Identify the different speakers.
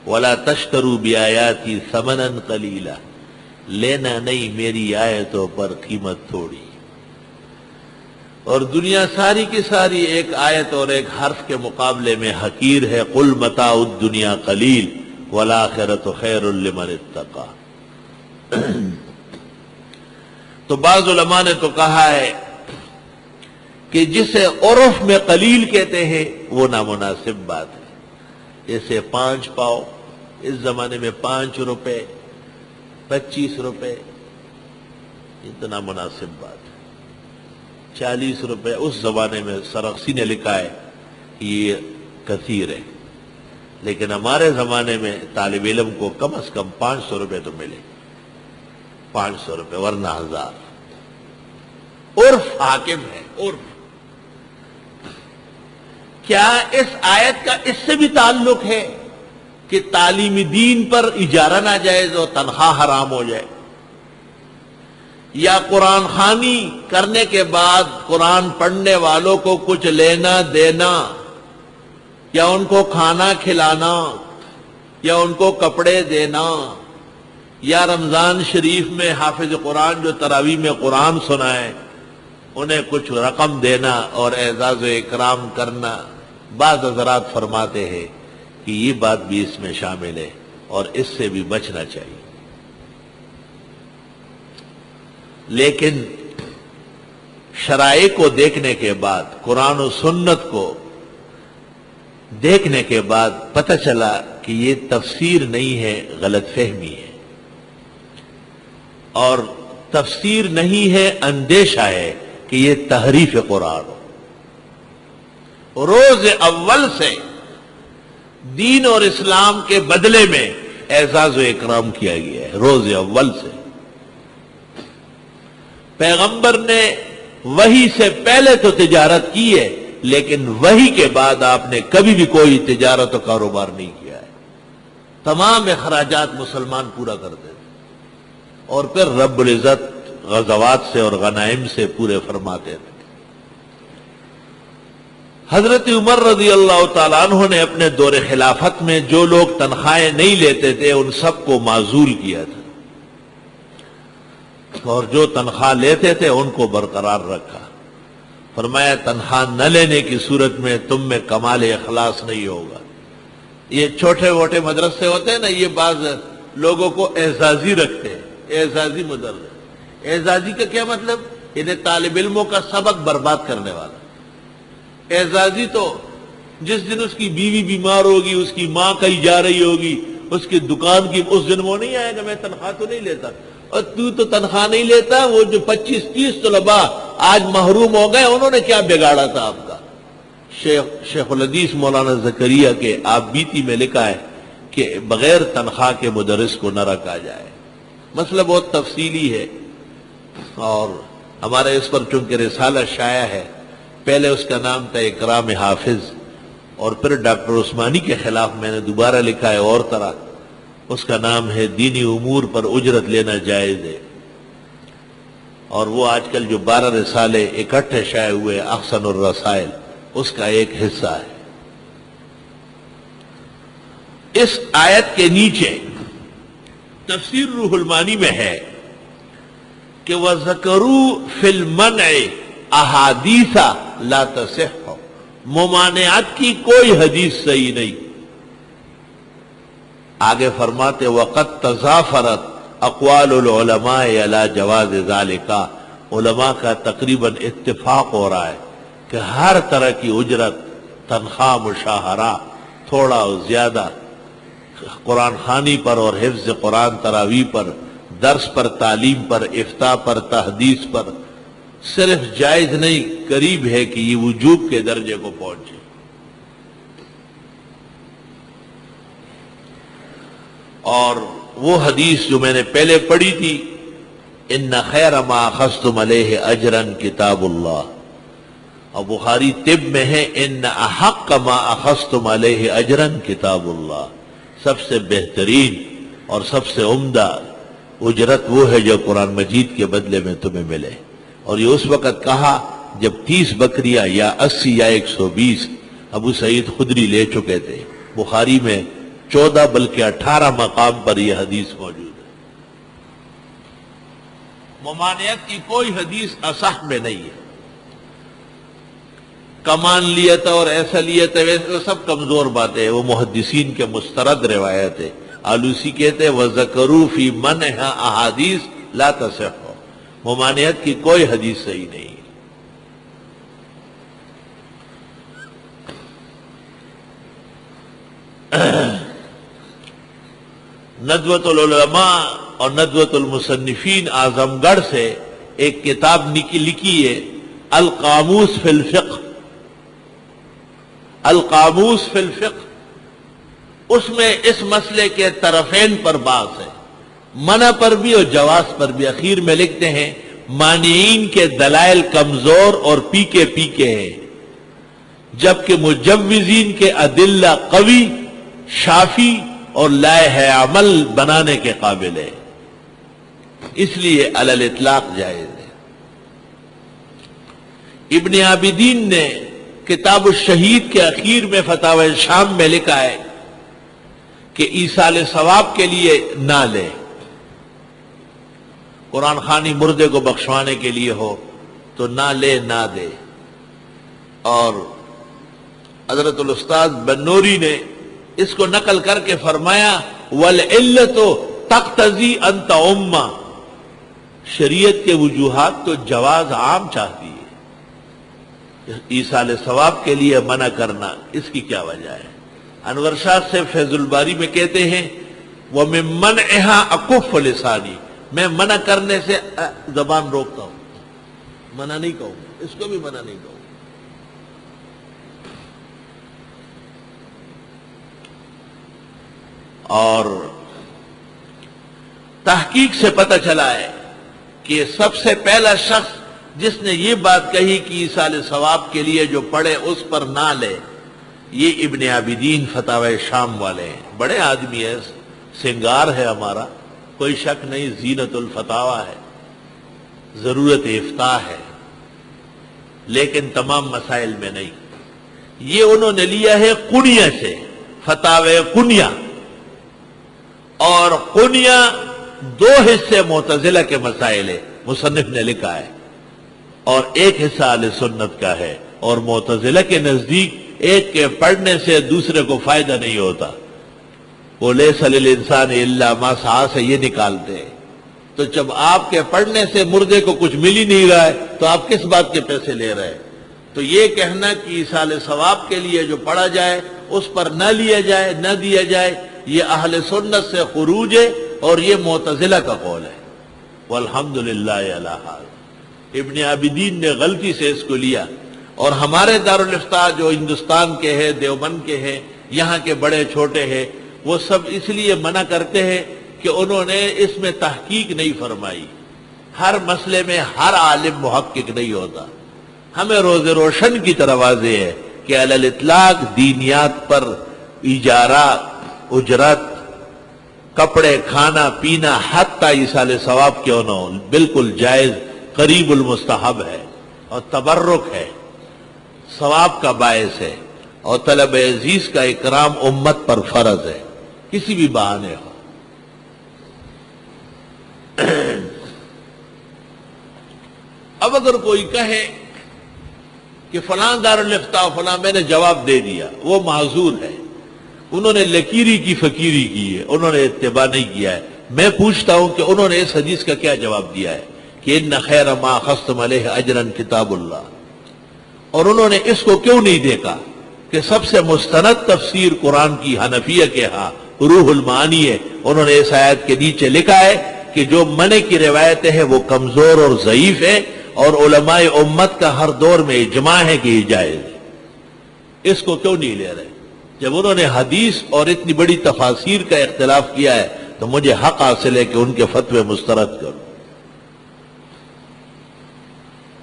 Speaker 1: وَلَا تَشْتَرُوا بِآيَاتِي ثَمَنًا قَلِيلًا، لینا نہیں میری آیتوں پر قیمت تھوڑی. اور دنیا ساری کی ساری ایک آیت اور ایک حرف کے مقابلے میں حقیر ہے. قُلْ مَتَاعُ الدُّنْيَا قَلِيلٌ وَالْآخِرَةُ خَيْرٌ لِمَنِ اتَّقَىٰ. تو بعض علماء نے تو کہا ہے کہ جسے عرف میں قلیل کہتے ہیں وہ نامناسب بات ہے. جیسے 5 پاؤ اس زمانے میں 5 روپے 25 روپے، اتنا مناسب بات ہے. 40 روپے اس زمانے میں سرخسی نے لکھا ہے کہ یہ کثیر ہے، لیکن ہمارے زمانے میں طالب علم کو کم از کم 500 روپے تو ملے. 500 روپے ورنہ 1000. عرف حاکم ہے. عرف کیا اس آیت کا اس سے بھی تعلق ہے کہ تعلیم دین پر اجارہ ناجائز اور تنخواہ حرام ہو جائے؟ یا قرآن خوانی کرنے کے بعد قرآن پڑھنے والوں کو کچھ لینا دینا، یا ان کو کھانا کھلانا، یا ان کو کپڑے دینا، یا رمضان شریف میں حافظ قرآن جو تراویح میں قرآن سنائے انہیں کچھ رقم دینا اور اعزاز و اکرام کرنا؟ بعض حضرات فرماتے ہیں کہ یہ بات بھی اس میں شامل ہے اور اس سے بھی بچنا چاہیے. لیکن شرائع کو دیکھنے کے بعد، قرآن و سنت کو دیکھنے کے بعد پتہ چلا کہ یہ تفسیر نہیں ہے، غلط فہمی ہے. اور تفسیر نہیں ہے، اندیشہ ہے کہ یہ تحریف قرآن ہو. روز اول سے دین اور اسلام کے بدلے میں اعزاز و اکرام کیا گیا ہے. روز اول سے پیغمبر نے وحی سے پہلے تو تجارت کی ہے، لیکن وحی کے بعد آپ نے کبھی بھی کوئی تجارت و کاروبار نہیں کیا ہے. تمام اخراجات مسلمان پورا کرتے تھے اور پھر رب العزت غزوات سے اور غنائم سے پورے فرماتے تھے. حضرت عمر رضی اللہ تعالیٰ عنہ نے اپنے دور خلافت میں جو لوگ تنخواہیں نہیں لیتے تھے ان سب کو معزول کیا تھا، اور جو تنخواہ لیتے تھے ان کو برقرار رکھا. فرمایا تنخواہ نہ لینے کی صورت میں تم میں کمال اخلاص نہیں ہوگا. یہ چھوٹے موٹے مدرسے ہوتے ہیں نا، یہ بعض لوگوں کو اعزازی رکھتے ہیں. اعزازی مدرس، اعزازی کا کیا مطلب؟ انہیں طالب علموں کا سبق برباد کرنے والا. اعزازی تو جس دن اس کی بیوی بیمار ہوگی، اس کی ماں کہیں جا رہی ہوگی، اس کی دکان کی، اس دن وہ نہیں آئے گا میں تنخواہ تو نہیں لیتا. اور تو تنخواہ نہیں لیتا. وہ جو 25-30 طلباء آج محروم ہو گئے انہوں نے کیا بگاڑا تھا آپ کا؟ شیخ الحدیث مولانا زکریا کے آپ بیتی میں لکھا ہے کہ بغیر تنخواہ کے مدرس کو نہ رکھا جائے. مسئلہ بہت تفصیلی ہے اور ہمارے اس پر چونکہ رسالہ شائع ہے. پہلے اس کا نام تھا اکرام حافظ، اور پھر ڈاکٹر عثمانی کے خلاف میں نے دوبارہ لکھا ہے اور طرح. اس کا نام ہے دینی امور پر اجرت لینا جائز ہے. اور وہ آج کل جو 12 رسالے اکٹھے شائع ہوئے احسن الرسائل، اس کا ایک حصہ ہے. اس آیت کے نیچے تفسیر روح المانی میں ہے کہ وَذَكَرُوا فِي الْمَنْعِ احادیث لا تصح، ممانعت کی کوئی حدیث صحیح نہیں. آگے فرماتے وقد تضافرت اقوال العلماء علی جواز ذالک، علماء کا تقریباً اتفاق ہو رہا ہے کہ ہر طرح کی اجرت، تنخواہ، مشاہرہ، تھوڑا اور زیادہ، قرآن خوانی پر اور حفظ قرآن، تراویح پر، درس پر، تعلیم پر، افتاء پر، تحدیث پر، صرف جائز نہیں، قریب ہے کہ یہ وجوب کے درجے کو پہنچے. اور وہ حدیث جو میں نے پہلے پڑھی تھی، ان خیر ما اخذتم علیہ اجرا کتاب اللہ، اور بخاری طب میں ہے ان احق ما اخذتم علیہ اجرا کتاب اللہ، سب سے بہترین اور سب سے عمدہ اجرت وہ ہے جو قرآن مجید کے بدلے میں تمہیں ملے. اور یہ اس وقت کہا جب 30 بکریاں یا 80 یا 120 ابو سعید خدری لے چکے تھے. بخاری میں 14 بلکہ 18 مقام پر یہ حدیث موجود ہے۔ ممانعت کی کوئی حدیث اصح میں نہیں ہے۔ کمان لیا تھا اور ایسا لیا تھا ویسے، وہ سب کمزور باتیں ہیں، وہ محدثین کے مسترد روایت ہے۔ آلوسی کہتے ہیں وَذَكَرُوا فِي مَنْعِهَا أَحَادِيث لَا تَصِحُّ، ممانعت کی کوئی حدیث صحیح نہیں ہے۔ ندوۃ العلماء اور ندوۃ المصنفین اعظم گڑھ سے ایک کتاب لکھی ہے القاموس فی الفقہ، القاموس فی الفقہ، اس میں اس مسئلے کے طرفین پر بحث ہے، منع پر بھی اور جواز پر بھی۔ اخیر میں لکھتے ہیں مانعین کے دلائل کمزور اور پیکے ہیں، جبکہ مجوزین کے ادلہ قوی، شافی اور لائحہ عمل بنانے کے قابل ہے، اس لیے علی الاطلاق جائز ہے۔ ابن عابدین نے کتاب الشہید کے اخیر میں فتاوی شام میں لکھا ہے کہ ایصال ثواب کے لیے نہ لے، قرآن خوانی مردے کو بخشوانے کے لیے ہو تو نہ لے نہ دے۔ اور حضرت الاستاذ بنوری نے اس کو نقل کر کے فرمایا وَالْعِلَّةُ تَقْتَضِي أَن تَعُمَّ، شریعت کے وجوہات تو جواز عام چاہتی ہے، ایصال ثواب کے لیے منع کرنا اس کی کیا وجہ ہے؟ انور شاہ سے فیض الباری میں کہتے ہیں وَمِن مَنْعِهَا أَكُفُّ لِسَانِي، میں منع کرنے سے زبان روکتا ہوں، منع نہیں کہوں، اس کو بھی منع نہیں کہوں۔ اور تحقیق سے پتہ چلا ہے کہ سب سے پہلا شخص جس نے یہ بات کہی کہ ایصال ثواب کے لیے جو پڑھے اس پر نہ لے، یہ ابن عابدین فتاوی شام والے ہیں، بڑے آدمی ہیں، سنگار ہے ہمارا، کوئی شک نہیں، زینت الفتاوی ہے، ضرورت افتاء ہے، لیکن تمام مسائل میں نہیں۔ یہ انہوں نے لیا ہے قنیہ سے، فتاوی قنیہ، اور قنیہ دو حصے معتزلہ کے مسائل ہے، مصنف نے لکھا ہے، اور ایک حصہ اہل سنت کا ہے، اور معتزلہ کے نزدیک ایک کے پڑھنے سے دوسرے کو فائدہ نہیں ہوتا، وہ لیس للانسان الا ما سعی سے یہ نکالتے ہیں۔ تو جب آپ کے پڑھنے سے مردے کو کچھ مل ہی نہیں رہا ہے تو آپ کس بات کے پیسے لے رہے ہیں؟ تو یہ کہنا کہ ایصال ثواب کے لیے جو پڑھا جائے اس پر نہ لیا جائے نہ دیا جائے، یہ اہل سنت سے خروج ہے اور یہ معتزلہ کا قول ہے۔ والحمدللہ علی حال، ابن عابدین نے غلطی سے اس کو لیا، اور ہمارے دارالافتاء جو ہندوستان کے ہیں، دیوبند کے ہیں، یہاں کے بڑے چھوٹے ہیں، وہ سب اس لیے منع کرتے ہیں کہ انہوں نے اس میں تحقیق نہیں فرمائی۔ ہر مسئلے میں ہر عالم محقق نہیں ہوتا۔ ہمیں روز روشن کی طرح واضح ہے کہ علی الاطلاق دینیات پر اجارہ، اجرت، کپڑے، کھانا پینا، حتی ایصال ثواب کیوں نہ ہو، بالکل جائز، قریب المستحب ہے، اور تبرک ہے، ثواب کا باعث ہے، اور طلب عزیز کا اکرام امت پر فرض ہے، کسی بھی بہانے ہو۔ اب اگر کوئی کہے کہ فلاں دارالافتاء فلاں میں نے جواب دے دیا، وہ معذور ہے، انہوں نے لکیری کی فقیری کی ہے، انہوں نے اتباع نہیں کیا ہے۔ میں پوچھتا ہوں کہ انہوں نے اس حدیث کا کیا جواب دیا ہے کہ ان خیر ما اخذتم علیہ اجرا کتاب اللہ، اور انہوں نے اس کو کیوں نہیں دیکھا کہ سب سے مستند تفسیر قرآن کی حنفیہ کے ہاں روح المعانی ہے، انہوں نے اس آیت کے نیچے لکھا ہے کہ جو منع کی روایتیں ہیں وہ کمزور اور ضعیف ہے، اور علماء امت کا ہر دور میں اجماع ہے کہ یہ جائز ہے۔ اس کو کیوں نہیں لے رہے؟ جب انہوں نے حدیث اور اتنی بڑی تفاسیر کا اختلاف کیا ہے تو مجھے حق حاصل ہے کہ ان کے فتوے مسترد کروں۔